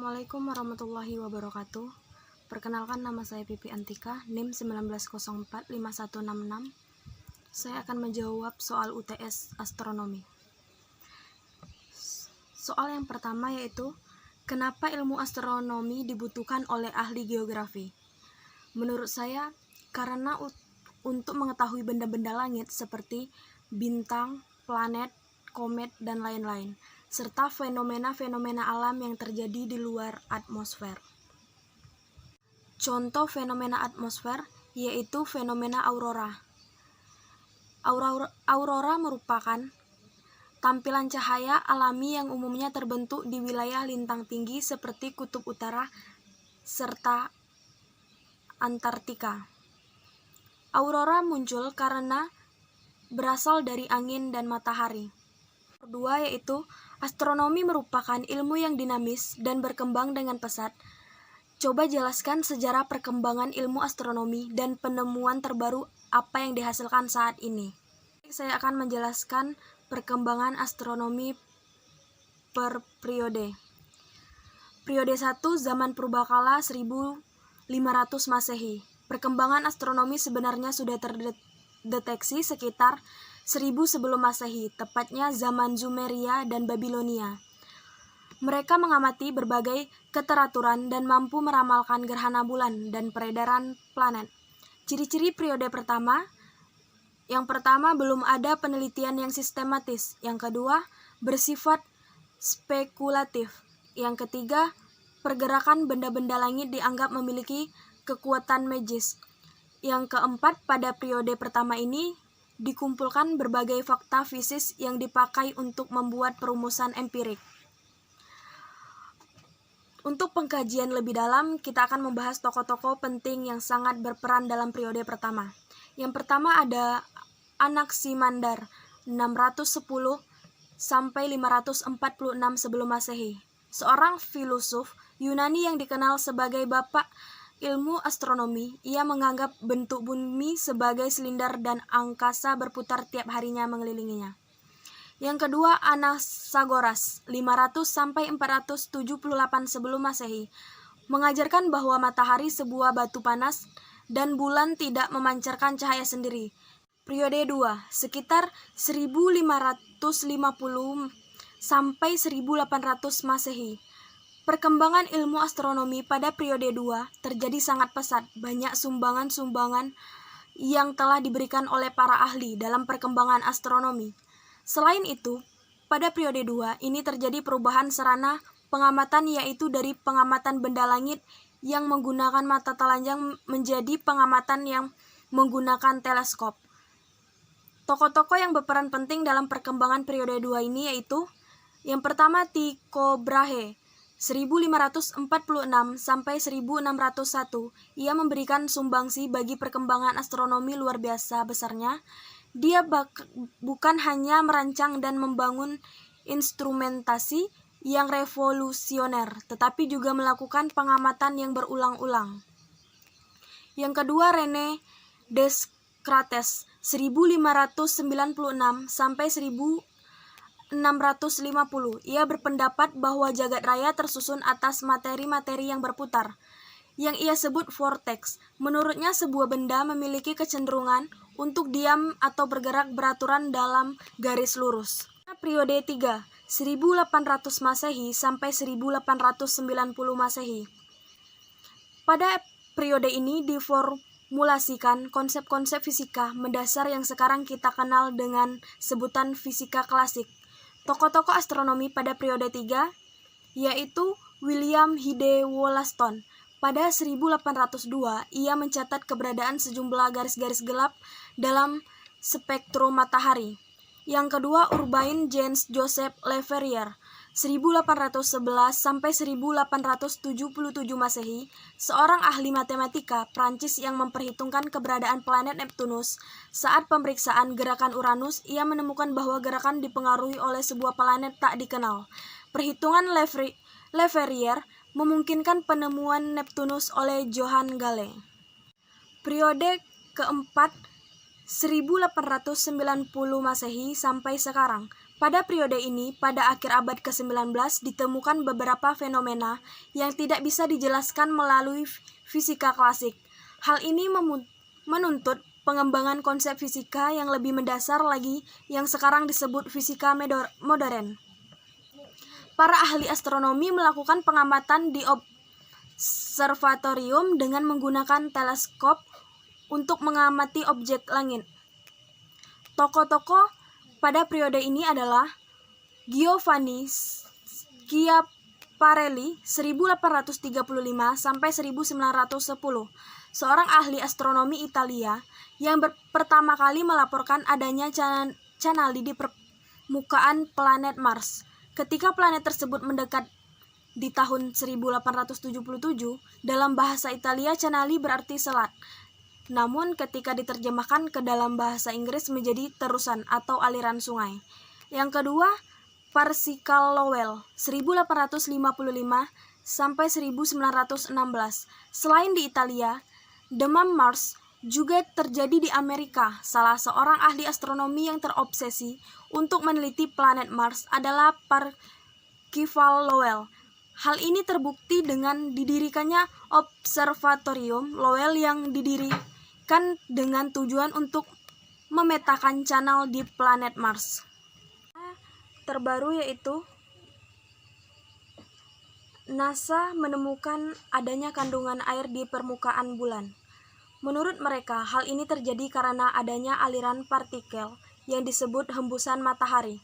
Assalamualaikum warahmatullahi wabarakatuh. Perkenalkan, nama saya Pipi Antika, NIM 19045166. Saya akan menjawab soal UTS astronomi. Soal yang pertama yaitu, kenapa ilmu astronomi dibutuhkan oleh ahli geografi? Menurut saya, karena untuk mengetahui benda-benda langit seperti bintang, planet, komet, dan lain-lain, serta fenomena-fenomena alam yang terjadi di luar atmosfer. Contoh fenomena atmosfer yaitu fenomena aurora. Aurora merupakan tampilan cahaya alami yang umumnya terbentuk di wilayah lintang tinggi seperti Kutub Utara serta Antartika. Aurora muncul karena berasal dari angin dan matahari. Kedua yaitu, astronomi merupakan ilmu yang dinamis dan berkembang dengan pesat. Coba jelaskan sejarah perkembangan ilmu astronomi dan penemuan terbaru apa yang dihasilkan saat ini. Saya akan menjelaskan perkembangan astronomi per periode. Periode 1, zaman purbakala 1500 Masehi. Perkembangan astronomi sebenarnya sudah terdeteksi sekitar 1000 sebelum Masehi, tepatnya zaman Sumeria dan Babilonia. Mereka mengamati berbagai keteraturan dan mampu meramalkan gerhana bulan dan peredaran planet. Ciri-ciri periode pertama, yang pertama belum ada penelitian yang sistematis, yang kedua bersifat spekulatif, yang ketiga pergerakan benda-benda langit dianggap memiliki kekuatan magis, yang keempat pada periode pertama ini dikumpulkan berbagai fakta fisik yang dipakai untuk membuat perumusan empirik. Untuk pengkajian lebih dalam, kita akan membahas tokoh-tokoh penting yang sangat berperan dalam periode pertama. Yang pertama ada Anaximander, 610 sampai 546 sebelum Masehi. Seorang filosof Yunani yang dikenal sebagai bapak ilmu astronomi. Ia menganggap bentuk bumi sebagai silinder dan angkasa berputar tiap harinya mengelilinginya. Yang kedua, Anaxagoras, 500 sampai 478 sebelum Masehi, mengajarkan bahwa matahari sebuah batu panas dan bulan tidak memancarkan cahaya sendiri. Periode 2, sekitar 1550 sampai 1800 Masehi. Perkembangan ilmu astronomi pada periode 2 terjadi sangat pesat. Banyak sumbangan-sumbangan yang telah diberikan oleh para ahli dalam perkembangan astronomi. Selain itu, pada periode 2 ini terjadi perubahan sarana pengamatan, yaitu dari pengamatan benda langit yang menggunakan mata telanjang menjadi pengamatan yang menggunakan teleskop. Tokoh-tokoh yang berperan penting dalam perkembangan periode 2 ini yaitu, yang pertama Tycho Brahe, 1546 sampai 1601, ia memberikan sumbangsi bagi perkembangan astronomi luar biasa besarnya. Dia bukan hanya merancang dan membangun instrumentasi yang revolusioner, tetapi juga melakukan pengamatan yang berulang-ulang. Yang kedua, René Descartes, 1596 sampai 1650. Ia berpendapat bahwa jagat raya tersusun atas materi-materi yang berputar, yang ia sebut vortex. Menurutnya, sebuah benda memiliki kecenderungan untuk diam atau bergerak beraturan dalam garis lurus. Periode 3, 1800 Masehi sampai 1890 Masehi. Pada periode ini diformulasikan konsep-konsep fisika mendasar yang sekarang kita kenal dengan sebutan fisika klasik. Tokoh-tokoh astronomi pada periode 3 yaitu William Hyde Wollaston. Pada 1802, ia mencatat keberadaan sejumlah garis-garis gelap dalam spektrum matahari. Yang kedua, Urbain James Joseph Le Verrier, 1811 sampai 1877 Masehi, seorang ahli matematika Prancis yang memperhitungkan keberadaan planet Neptunus. Saat pemeriksaan gerakan Uranus, ia menemukan bahwa gerakan dipengaruhi oleh sebuah planet tak dikenal. Perhitungan Le Verrier memungkinkan penemuan Neptunus oleh Johann Galle. Periode keempat, 1890 Masehi sampai sekarang. Pada periode ini, pada akhir abad ke-19, ditemukan beberapa fenomena yang tidak bisa dijelaskan melalui fisika klasik. Hal ini menuntut pengembangan konsep fisika yang lebih mendasar lagi yang sekarang disebut fisika modern. Para ahli astronomi melakukan pengamatan di observatorium dengan menggunakan teleskop untuk mengamati objek langit. Tokoh-tokoh pada periode ini adalah Giovanni Schiaparelli 1835 sampai 1910, seorang ahli astronomi Italia yang pertama kali melaporkan adanya canali di permukaan planet Mars. Ketika planet tersebut mendekat di tahun 1877, dalam bahasa Italia canali berarti selat. Namun ketika diterjemahkan ke dalam bahasa Inggris menjadi terusan atau aliran sungai. Yang kedua, Percival Lowell 1855 sampai 1916. Selain di Italia, demam Mars juga terjadi di Amerika. Salah seorang ahli astronomi yang terobsesi untuk meneliti planet Mars adalah Percival Lowell. Hal ini terbukti dengan didirikannya observatorium Lowell yang didirikan dengan tujuan untuk memetakan channel di planet Mars. Terbaru yaitu NASA menemukan adanya kandungan air di permukaan bulan. Menurut mereka, hal ini terjadi karena adanya aliran partikel yang disebut hembusan matahari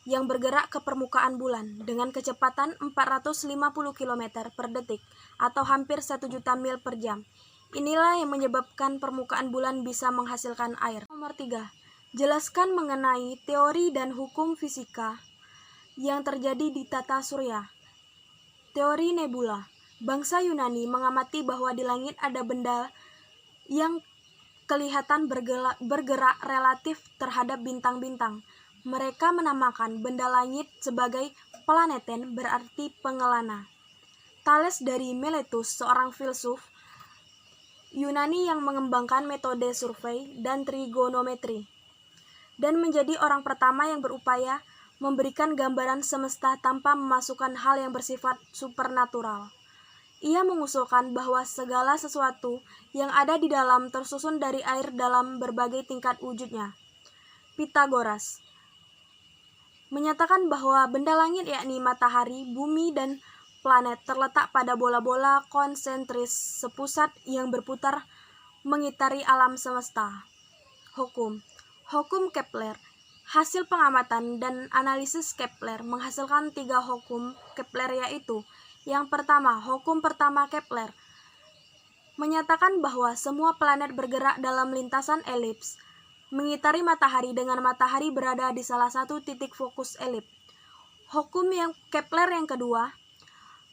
yang bergerak ke permukaan bulan dengan kecepatan 450 km per detik atau hampir 1 juta mil per jam. Inilah yang menyebabkan permukaan bulan bisa menghasilkan air. Nomor 3. Jelaskan mengenai teori dan hukum fisika yang terjadi di tata surya. Teori nebula. Bangsa Yunani mengamati bahwa di langit ada benda yang kelihatan bergerak relatif terhadap bintang-bintang. Mereka menamakan benda langit sebagai planeten, berarti pengelana. Thales dari Miletus, seorang filsuf Yunani yang mengembangkan metode survei dan trigonometri, dan menjadi orang pertama yang berupaya memberikan gambaran semesta tanpa memasukkan hal yang bersifat supernatural. Ia mengusulkan bahwa segala sesuatu yang ada di dalam tersusun dari air dalam berbagai tingkat wujudnya. Pythagoras menyatakan bahwa benda langit yakni matahari, bumi, dan planet terletak pada bola-bola konsentris sepusat yang berputar mengitari alam semesta. Hukum Kepler. Hasil pengamatan dan analisis Kepler menghasilkan 3 hukum Kepler, yaitu yang pertama, hukum pertama Kepler menyatakan bahwa semua planet bergerak dalam lintasan elips mengitari matahari dengan matahari berada di salah satu titik fokus elips. Hukum yang Kepler yang kedua,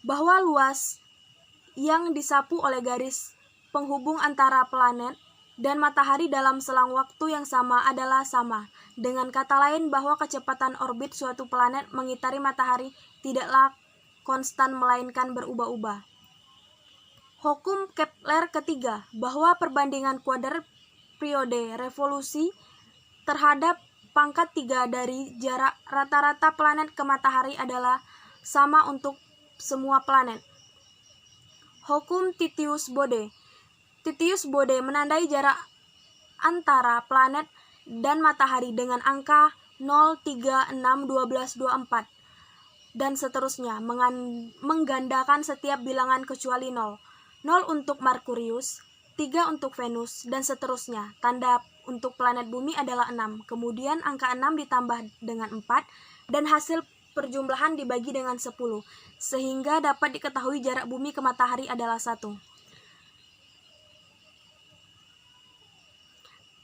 bahwa luas yang disapu oleh garis penghubung antara planet dan matahari dalam selang waktu yang sama adalah sama. Dengan kata lain, bahwa kecepatan orbit suatu planet mengitari matahari tidaklah konstan melainkan berubah-ubah. Hukum Kepler ketiga, bahwa perbandingan kuadrat periode revolusi terhadap pangkat 3 dari jarak rata-rata planet ke matahari adalah sama untuk semua planet. Hukum Titius-Bode. Titius-Bode menandai jarak antara planet dan matahari dengan angka 0, 3, 6, 12, 24 dan seterusnya, menggandakan setiap bilangan kecuali 0. 0 untuk Merkurius, 3 untuk Venus, dan seterusnya. Tanda untuk planet bumi adalah 6. Kemudian angka 6 ditambah dengan 4 dan hasil perjumlahan dibagi dengan 10, sehingga dapat diketahui jarak bumi ke matahari adalah 1.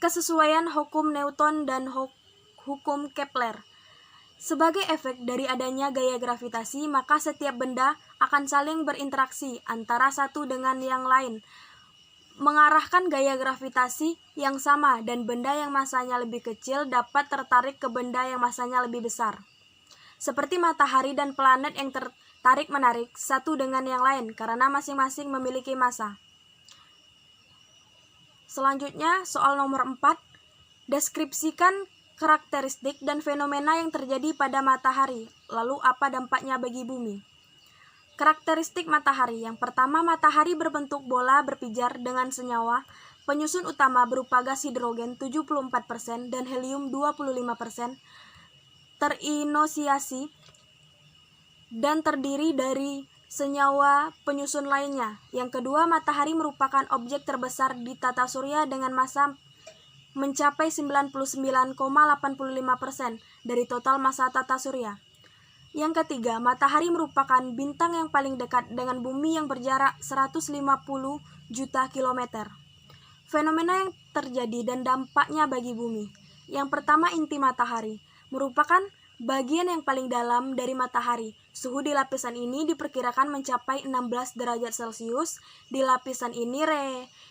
Kesesuaian hukum Newton dan hukum Kepler. Sebagai efek dari adanya gaya gravitasi, maka setiap benda akan saling berinteraksi antara satu dengan yang lain, mengarahkan gaya gravitasi yang sama, dan benda yang masanya lebih kecil dapat tertarik ke benda yang masanya lebih besar. Seperti matahari dan planet yang tertarik-menarik satu dengan yang lain karena masing-masing memiliki massa. Selanjutnya, soal nomor 4. Deskripsikan karakteristik dan fenomena yang terjadi pada matahari. Lalu apa dampaknya bagi bumi? Karakteristik matahari. Yang pertama, matahari berbentuk bola berpijar dengan senyawa penyusun utama berupa gas hidrogen 74% dan helium 25%, terinisiasi dan terdiri dari senyawa penyusun lainnya. Yang kedua, matahari merupakan objek terbesar di tata surya dengan massa mencapai 99,85% dari total massa tata surya. Yang ketiga, matahari merupakan bintang yang paling dekat dengan bumi yang berjarak 150 juta kilometer. Fenomena yang terjadi dan dampaknya bagi bumi. Yang pertama, inti matahari merupakan bagian yang paling dalam dari matahari. Suhu di lapisan ini diperkirakan mencapai 16 derajat Celcius. Di lapisan ini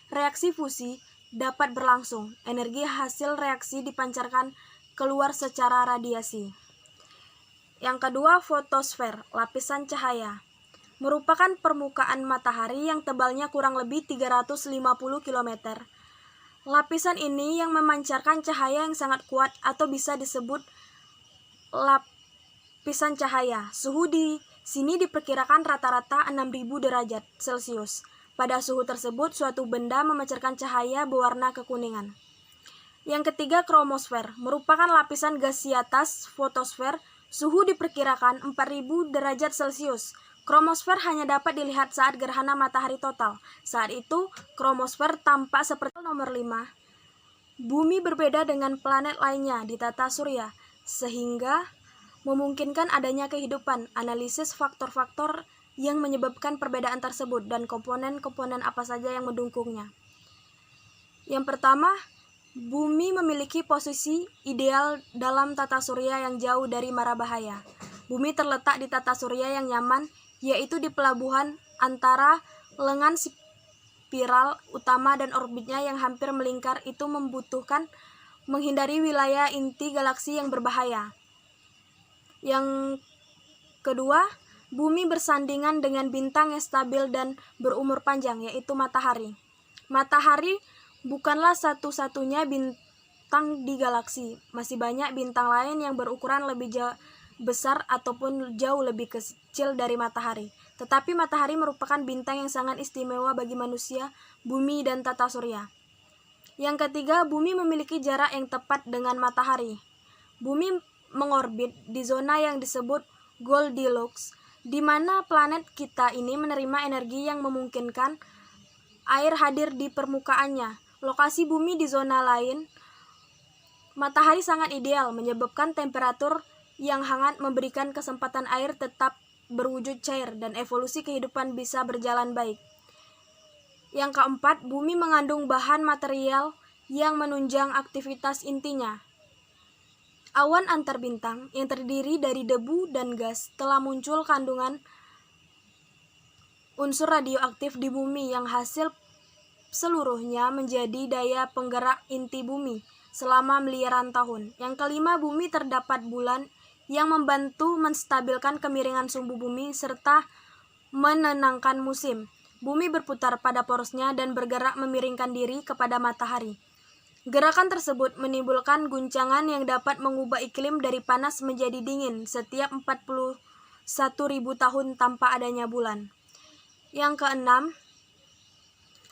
reaksi fusi dapat berlangsung. Energi hasil reaksi dipancarkan keluar secara radiasi. Yang kedua, fotosfer, lapisan cahaya. Merupakan permukaan matahari yang tebalnya kurang lebih 350 km. Lapisan ini yang memancarkan cahaya yang sangat kuat atau bisa disebut lapisan cahaya. Suhu di sini diperkirakan rata-rata 6000 derajat Celcius. Pada suhu tersebut, suatu benda memancarkan cahaya berwarna kekuningan. Yang ketiga, kromosfer, merupakan lapisan gas di atas fotosfer. Suhu diperkirakan 4000 derajat Celcius. Kromosfer hanya dapat dilihat saat gerhana matahari total. Saat itu, kromosfer tampak seperti nomor 5. Bumi berbeda dengan planet lainnya di tata surya, sehingga memungkinkan adanya kehidupan. Analisis faktor-faktor yang menyebabkan perbedaan tersebut dan komponen-komponen apa saja yang mendukungnya. Yang pertama, bumi memiliki posisi ideal dalam tata surya yang jauh dari mara bahaya. Bumi terletak di tata surya yang nyaman, yaitu di pelabuhan antara lengan spiral utama dan orbitnya yang hampir melingkar. Itu membutuhkan menghindari wilayah inti galaksi yang berbahaya. Yang kedua, bumi bersandingan dengan bintang yang stabil dan berumur panjang, yaitu matahari. Matahari bukanlah satu-satunya bintang di galaksi. Masih banyak bintang lain yang berukuran lebih besar ataupun jauh lebih kecil dari matahari. Tetapi matahari merupakan bintang yang sangat istimewa bagi manusia, bumi, dan tata surya. Yang ketiga, bumi memiliki jarak yang tepat dengan matahari. Bumi mengorbit di zona yang disebut Goldilocks, di mana planet kita ini menerima energi yang memungkinkan air hadir di permukaannya. Lokasi bumi di zona lain, matahari sangat ideal, menyebabkan temperatur yang hangat memberikan kesempatan air tetap berwujud cair dan evolusi kehidupan bisa berjalan baik. Yang keempat, bumi mengandung bahan material yang menunjang aktivitas intinya. Awan antar bintang yang terdiri dari debu dan gas telah muncul kandungan unsur radioaktif di bumi yang hasil seluruhnya menjadi daya penggerak inti bumi selama miliaran tahun. Yang kelima, bumi terdapat bulan yang membantu menstabilkan kemiringan sumbu bumi serta menenangkan musim. Bumi berputar pada porosnya dan bergerak memiringkan diri kepada matahari. Gerakan tersebut menimbulkan guncangan yang dapat mengubah iklim dari panas menjadi dingin setiap 41.000 tahun tanpa adanya bulan. Yang keenam,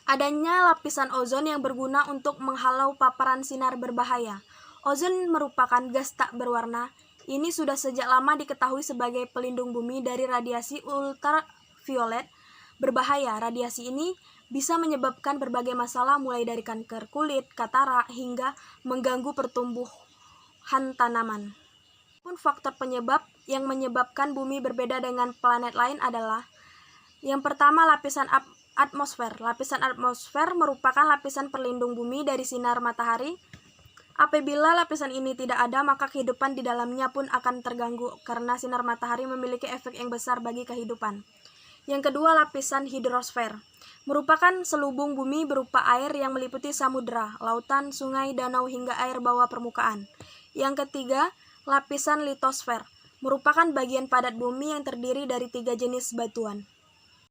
adanya lapisan ozon yang berguna untuk menghalau paparan sinar berbahaya. Ozon merupakan gas tak berwarna. Ini sudah sejak lama diketahui sebagai pelindung bumi dari radiasi ultraviolet berbahaya. Radiasi ini bisa menyebabkan berbagai masalah mulai dari kanker kulit, katarak, hingga mengganggu pertumbuhan tanaman. Faktor penyebab yang menyebabkan bumi berbeda dengan planet lain adalah: yang pertama, lapisan atmosfer. Lapisan atmosfer merupakan lapisan perlindung bumi dari sinar matahari. Apabila lapisan ini tidak ada, maka kehidupan di dalamnya pun akan terganggu karena sinar matahari memiliki efek yang besar bagi kehidupan. Yang kedua, lapisan hidrosfer merupakan selubung bumi berupa air yang meliputi samudera, lautan, sungai, danau, hingga air bawah permukaan. Yang ketiga, lapisan litosfer merupakan bagian padat bumi yang terdiri dari 3 jenis batuan.